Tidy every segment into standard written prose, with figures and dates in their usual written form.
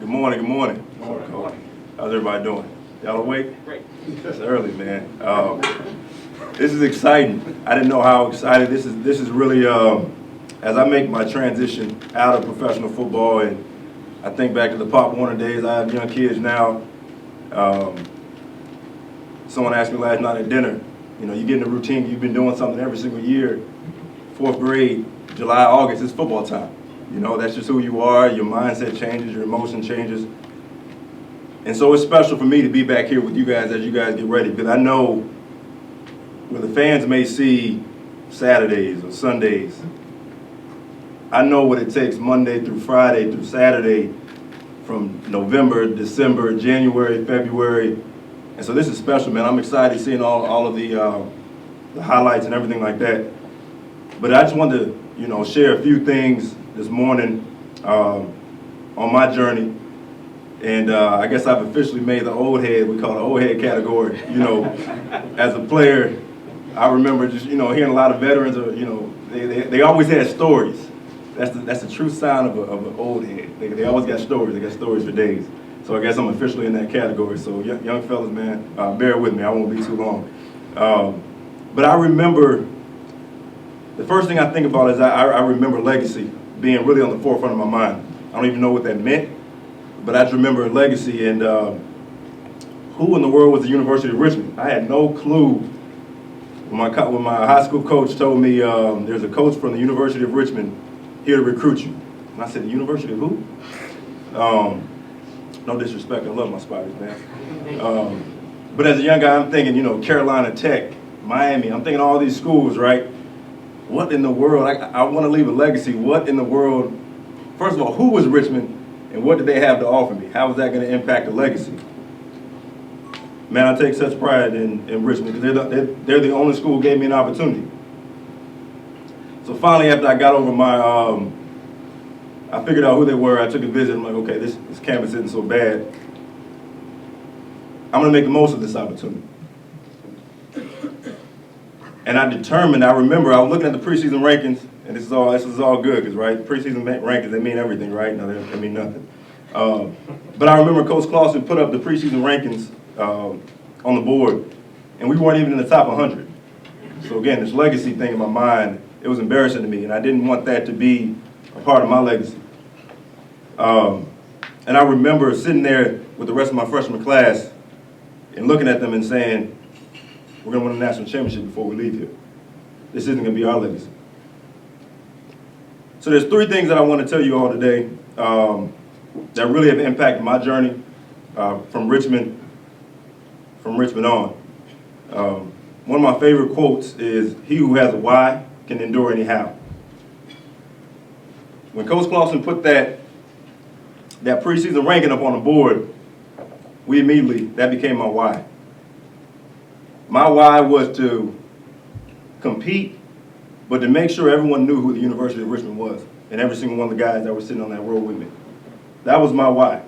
Good morning, good morning. Good morning. How's everybody doing? Y'all awake? Great. It's early, man. This is exciting. I didn't know how excited this is really, as I make my transition out of professional football, and I think back to the Pop Warner days. I have young kids now. Someone asked me last night at dinner, you get in a routine, you've been doing something every single year. Fourth grade, July, August, it's football time. That's just who you are. Your mindset changes, your emotion changes. And so it's special for me to be back here with you guys as you guys get ready, because I know where the fans may see Saturdays or Sundays, I know what it takes Monday through Friday through Saturday from November, December, January, February. And so this is special, man. I'm excited seeing all of the highlights and everything like that. But I just wanted to, share a few things this morning on my journey. And I guess I've officially made the old head, we call it the old head category. As a player, I remember just, hearing a lot of veterans, they always had stories. That's the true sign of an old head. They always got stories. They got stories for days. So I guess I'm officially in that category. So young fellas, man, bear with me. I won't be too long. But I remember, the first thing I think about is I remember legacy being really on the forefront of my mind. I don't even know what that meant, but I just remember legacy and who in the world was the University of Richmond? I had no clue. When my high school coach told me there's a coach from the University of Richmond here to recruit you. And I said, the University of who? No disrespect, I love my Spiders, man. But as a young guy, I'm thinking, Carolina Tech, Miami, I'm thinking all these schools, right? What in the world, I want to leave a legacy. What in the world, first of all, who was Richmond and what did they have to offer me? How was that going to impact the legacy? Man, I take such pride in Richmond because they're the only school who gave me an opportunity. So finally, after I got over I figured out who they were, I took a visit, I'm like, okay, this campus isn't so bad. I'm going to make the most of this opportunity. And I remember I was looking at the preseason rankings, and this is all good, because right, preseason rankings, they mean everything, right? No, they mean nothing. But I remember Coach Clausen put up the preseason rankings on the board, and we weren't even in the top 100. So again, this legacy thing in my mind, it was embarrassing to me, and I didn't want that to be a part of my legacy. And I remember sitting there with the rest of my freshman class and looking at them and saying, we're going to win a national championship before we leave here. This isn't going to be our legacy. So there's three things that I want to tell you all today that really have impacted my journey from Richmond on. One of my favorite quotes is, he who has a why can endure any how. When Coach Clausen put that preseason ranking up on the board, that became my why. My why was to compete, but to make sure everyone knew who the University of Richmond was, and every single one of the guys that were sitting on that row with me. That was my why.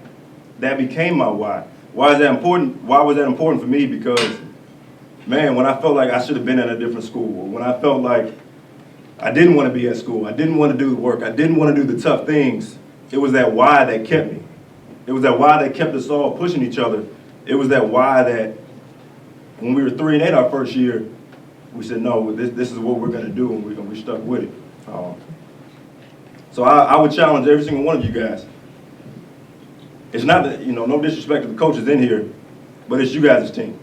That became my why. Why is that important? Why was that important for me? Because, man, when I felt like I should have been at a different school, or when I felt like I didn't want to be at school, I didn't want to do the work, I didn't want to do the tough things, it was that why that kept me. It was that why that kept us all pushing each other. It was that why that when we were 3-8 our first year, we said, no, this is what we're going to do, and we stuck with it. So I would challenge every single one of you guys. It's not that, no disrespect to the coaches in here, but it's you guys' team.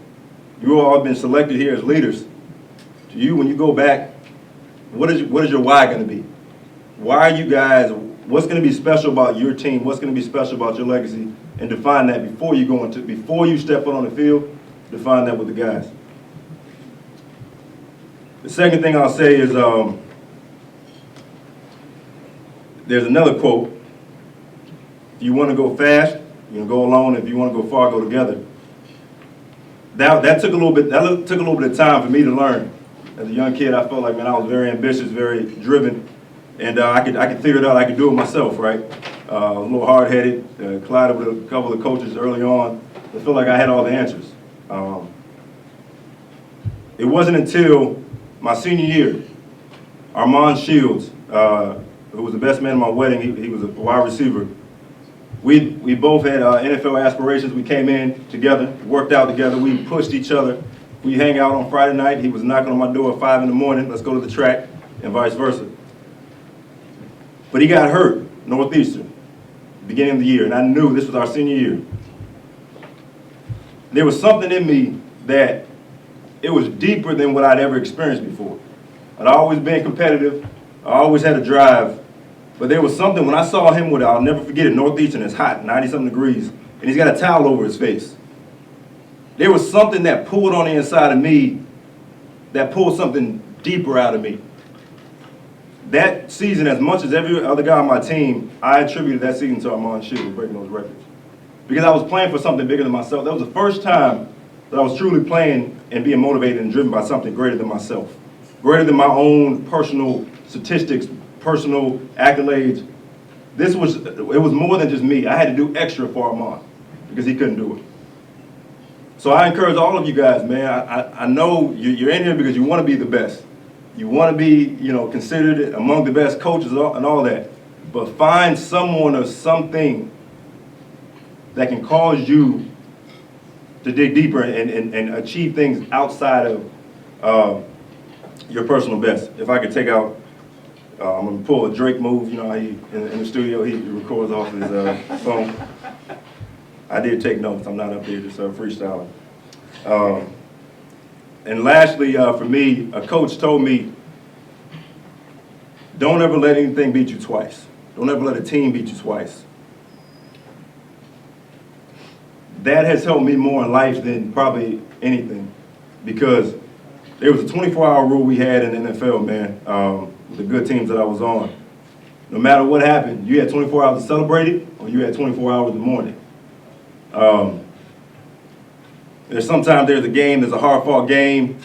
You all have been selected here as leaders. To you, when you go back, what is your why going to be? Why are you guys, what's going to be special about your team? What's going to be special about your legacy? And define that before you step out on the field. Define that with the guys. The second thing I'll say is there's another quote. If you want to go fast, you can go alone. If you want to go far, go together. That took a little bit of time for me to learn. As a young kid, I felt like, man, I was very ambitious, very driven, and I could figure it out. I could do it myself, right? A little hard-headed, collided with a couple of coaches early on. I felt like I had all the answers. It wasn't until my senior year, Armand Shields, who was the best man at my wedding, he was a wide receiver. We both had NFL aspirations. We came in together, worked out together. We pushed each other. We hang out on Friday night. He was knocking on my door at 5 in the morning. Let's go to the track, and vice versa. But he got hurt, Northeastern, beginning of the year, and I knew this was our senior year. There was something in me that it was deeper than what I'd ever experienced before. I'd always been competitive. I always had a drive. But there was something, when I saw him with, I'll never forget it, Northeastern, it's hot, 90-something degrees, and he's got a towel over his face. There was something that pulled on the inside of me, that pulled something deeper out of me. That season, as much as every other guy on my team, I attributed that season to Armand Shields breaking those records. Because I was playing for something bigger than myself. That was the first time that I was truly playing and being motivated and driven by something greater than myself. Greater than my own personal statistics, personal accolades. It was more than just me. I had to do extra for Armand because he couldn't do it. So I encourage all of you guys, man. I know you're in here because you want to be the best. You want to be, considered among the best coaches and all that. But find someone or something that can cause you to dig deeper and achieve things outside of your personal best. If I could take out, I'm going to pull a Drake move. You know how in the studio he records off his phone. I did take notes. I'm not up there just freestyling. And lastly, for me, a coach told me, don't ever let anything beat you twice. Don't ever let a team beat you twice. That has helped me more in life than probably anything, because there was a 24-hour rule we had in the NFL, man, with the good teams that I was on. No matter what happened, you had 24 hours to celebrate it, or you had 24 hours in the morning. Sometimes there's a game, there's a hard-fought game.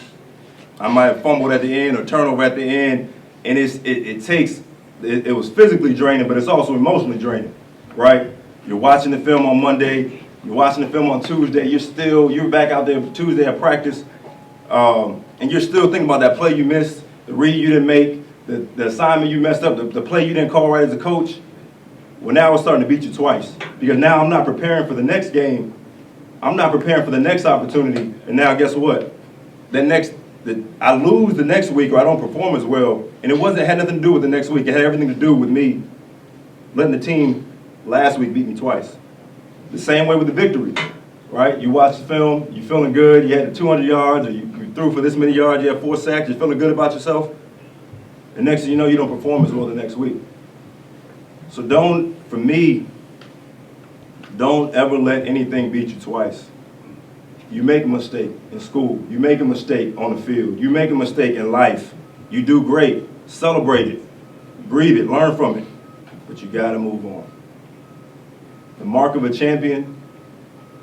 I might have fumbled at the end or turnover at the end, and it was physically draining, but it's also emotionally draining, right? You're watching the film on Monday, you're watching the film on Tuesday, you're back out there Tuesday at practice, and you're still thinking about that play you missed, the read you didn't make, the assignment you messed up, the play you didn't call right as a coach. Well, now it's starting to beat you twice, because now I'm not preparing for the next game. I'm not preparing for the next opportunity, and now guess what? I lose the next week, or I don't perform as well, and it had nothing to do with the next week. It had everything to do with me letting the team last week beat me twice. The same way with the victory, right? You watch the film, you're feeling good, you had the 200 yards, or you threw for this many yards, you had 4 sacks, you're feeling good about yourself, and next thing you know, you don't perform as well the next week. So don't ever let anything beat you twice. You make a mistake in school. You make a mistake on the field. You make a mistake in life. You do great. Celebrate it. Breathe it. Learn from it. But you got to move on. The mark of a champion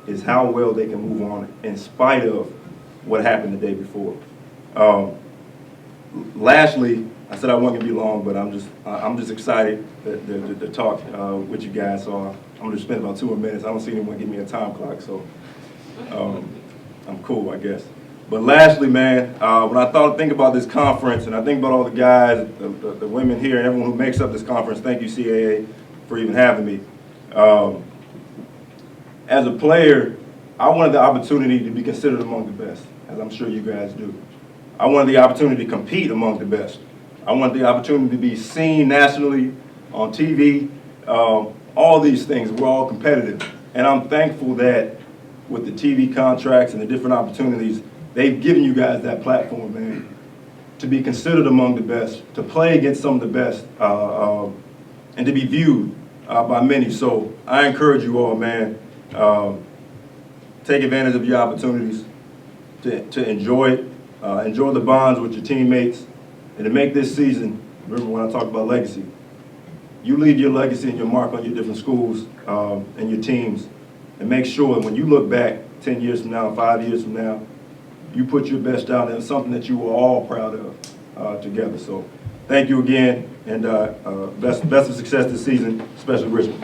is how well they can move on in spite of what happened the day before. Lastly, I said I wasn't gonna be long, but I'm just excited to talk with you guys. So I'm gonna spend about 2 more minutes. I don't see anyone give me a time clock, so I'm cool, I guess. But lastly, man, when I think about this conference, and I think about all the guys, the women here, and everyone who makes up this conference, thank you, CAA, for even having me. As a player, I wanted the opportunity to be considered among the best, as I'm sure you guys do. I wanted the opportunity to compete among the best. I wanted the opportunity to be seen nationally, on TV, all these things. We're all competitive. And I'm thankful that with the TV contracts and the different opportunities, they've given you guys that platform, man, to be considered among the best, to play against some of the best, and to be viewed by many. So I encourage you all, man, take advantage of your opportunities to enjoy it, enjoy the bonds with your teammates, and to make this season, remember when I talked about legacy, you leave your legacy and your mark on your different schools and your teams, and make sure when you look back 10 years from now, 5 years from now, you put your best out there, something that you were all proud of together. So thank you again, and best of success this season, especially Richmond.